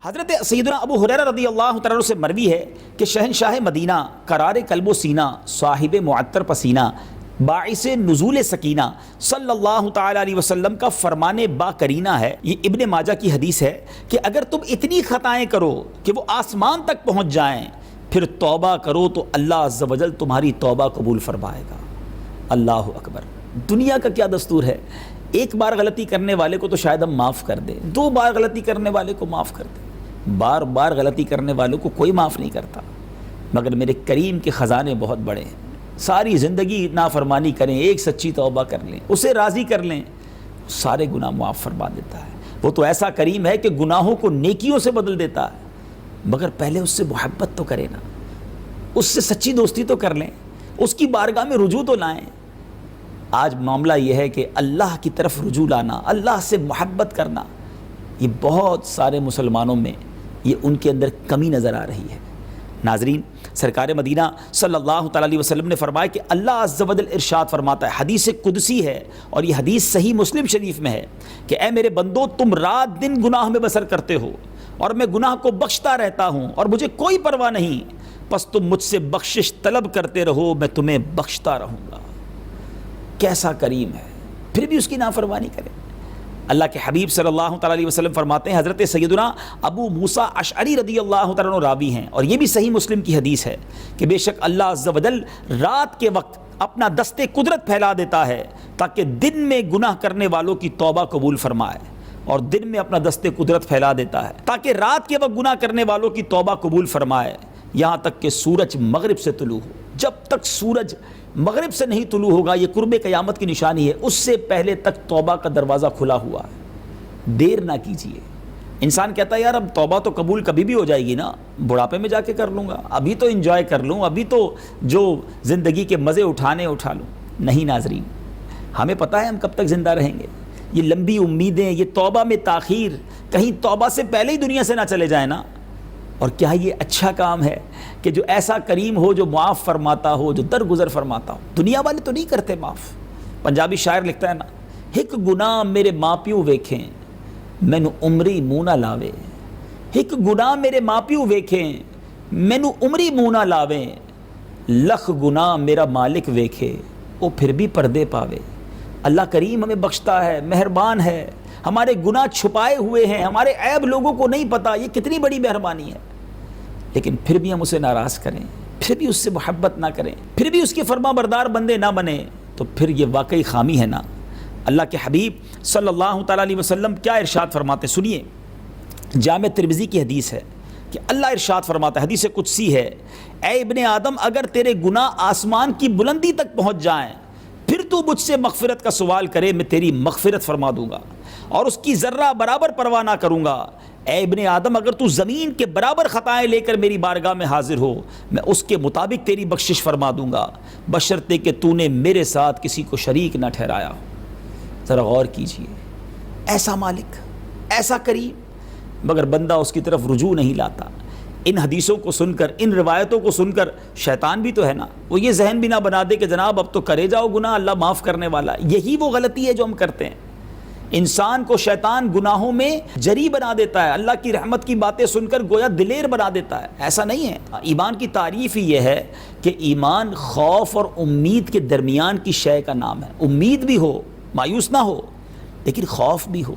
حضرت سیدنا ابو ہریرہ رضی اللہ تعالیٰ عنہ سے مروی ہے کہ شہنشاہ مدینہ قرار قلب و سینہ صاحب معطر پسینہ باعث نزول سکینہ صلی اللہ تعالیٰ علیہ وسلم کا فرمان با کرینہ ہے۔ یہ ابن ماجہ کی حدیث ہے کہ اگر تم اتنی خطائیں کرو کہ وہ آسمان تک پہنچ جائیں پھر توبہ کرو تو اللہ عز و جل تمہاری توبہ قبول فرمائے گا۔ اللہ اکبر۔ دنیا کا کیا دستور ہے، ایک بار غلطی کرنے والے کو تو شاید ہم معاف کر دیں، دو بار غلطی کرنے والے کو معاف کر دیں، بار بار غلطی کرنے والوں کو کوئی معاف نہیں کرتا۔ مگر میرے کریم کے خزانے بہت بڑے ہیں، ساری زندگی نافرمانی کریں، ایک سچی توبہ کر لیں، اسے راضی کر لیں، سارے گناہ معاف فرما دیتا ہے۔ وہ تو ایسا کریم ہے کہ گناہوں کو نیکیوں سے بدل دیتا ہے، مگر پہلے اس سے محبت تو کریں نا، اس سے سچی دوستی تو کر لیں، اس کی بارگاہ میں رجوع تو لائیں۔ آج معاملہ یہ ہے کہ اللہ کی طرف رجوع لانا، اللہ سے محبت کرنا، یہ بہت سارے مسلمانوں میں یہ ان کے اندر کمی نظر آ رہی ہے۔ ناظرین، سرکار مدینہ صلی اللہ تعالیٰ علیہ وسلم نے فرمایا کہ اللہ عز و جل ارشاد فرماتا ہے، حدیث قدسی ہے اور یہ حدیث صحیح مسلم شریف میں ہے کہ اے میرے بندو، تم رات دن گناہ میں بسر کرتے ہو اور میں گناہ کو بخشتا رہتا ہوں اور مجھے کوئی پرواہ نہیں، پس تم مجھ سے بخشش طلب کرتے رہو، میں تمہیں بخشتا رہوں گا۔ کیسا کریم ہے، پھر بھی اس کی نافرمانی کریں۔ اللہ کے حبیب صلی اللہ تعالیٰ علیہ وسلم فرماتے ہیں، حضرت سیدنا ابو موسیٰ اشعری رضی اللہ تعالیٰ عنہ راوی ہیں اور یہ بھی صحیح مسلم کی حدیث ہے کہ بے شک اللہ عز و جل رات کے وقت اپنا دست قدرت پھیلا دیتا ہے تاکہ دن میں گناہ کرنے والوں کی توبہ قبول فرمائے، اور دن میں اپنا دست قدرت پھیلا دیتا ہے تاکہ رات کے وقت گناہ کرنے والوں کی توبہ قبول فرمائے، یہاں تک کہ سورج مغرب سے طلوع ہو۔ جب تک سورج مغرب سے نہیں طلوع ہوگا، یہ قرب قیامت کی نشانی ہے، اس سے پہلے تک توبہ کا دروازہ کھلا ہوا ہے، دیر نہ کیجیے۔ انسان کہتا ہے یار اب توبہ تو قبول کبھی بھی ہو جائے گی نا، بڑھاپے میں جا کے کر لوں گا، ابھی تو انجوائے کر لوں، ابھی تو جو زندگی کے مزے اٹھانے اٹھا لوں۔ نہیں ناظرین، ہمیں پتہ ہے ہم کب تک زندہ رہیں گے۔ یہ لمبی امیدیں، یہ توبہ میں تاخیر، کہیں توبہ سے پہلے ہی دنیا سے نہ چلے جائیں نا۔ اور کیا یہ اچھا کام ہے کہ جو ایسا کریم ہو، جو معاف فرماتا ہو، جو درگزر فرماتا ہو؟ دنیا والے تو نہیں کرتے معاف۔ پنجابی شاعر لکھتا ہے نا، ہک گناہ میرے ماں پیو ویکھیں مینو عمری منہ نہ لاوے، ہک گناہ میرے ماں پیو ویکھیں مینو عمری منہ نہ لاوے، لکھ گناہ میرا مالک ویکھے وہ پھر بھی پردے پاوے۔ اللہ کریم ہمیں بخشتا ہے، مہربان ہے، ہمارے گناہ چھپائے ہوئے ہیں، ہمارے عیب لوگوں کو نہیں پتہ، یہ کتنی بڑی مہربانی ہے۔ لیکن پھر بھی ہم اسے ناراض کریں، پھر بھی اس سے محبت نہ کریں، پھر بھی اس کے فرما بردار بندے نہ بنیں، تو پھر یہ واقعی خامی ہے نا۔ اللہ کے حبیب صلی اللہ تعالیٰ علیہ وسلم کیا ارشاد فرماتے، سنیے، جامع ترمذی کی حدیث ہے کہ اللہ ارشاد فرماتا ہے، حدیث قدسی ہے، اے ابن آدم، اگر تیرے گناہ آسمان کی بلندی تک پہنچ جائیں پھر تو مجھ سے مغفرت کا سوال کرے، میں تیری مغفرت فرما دوں گا اور اس کی ذرہ برابر پرواہ نہ کروں گا۔ اے ابن آدم، اگر تو زمین کے برابر خطائیں لے کر میری بارگاہ میں حاضر ہو، میں اس کے مطابق تیری بخشش فرما دوں گا، بشرطے کہ تو نے میرے ساتھ کسی کو شریک نہ ٹھہرایا ہو۔ ذرا غور کیجئے، ایسا مالک، ایسا کریم، مگر بندہ اس کی طرف رجوع نہیں لاتا۔ ان حدیثوں کو سن کر، ان روایتوں کو سن کر شیطان بھی تو ہے نا، وہ یہ ذہن بھی نہ بنا دے کہ جناب اب تو کرے جاؤ گناہ، اللہ معاف کرنے والا۔ یہی وہ غلطی ہے جو ہم کرتے ہیں، انسان کو شیطان گناہوں میں جری بنا دیتا ہے، اللہ کی رحمت کی باتیں سن کر گویا دلیر بنا دیتا ہے۔ ایسا نہیں ہے۔ ایمان کی تعریف ہی یہ ہے کہ ایمان خوف اور امید کے درمیان کی شے کا نام ہے۔ امید بھی ہو، مایوس نہ ہو، لیکن خوف بھی ہو۔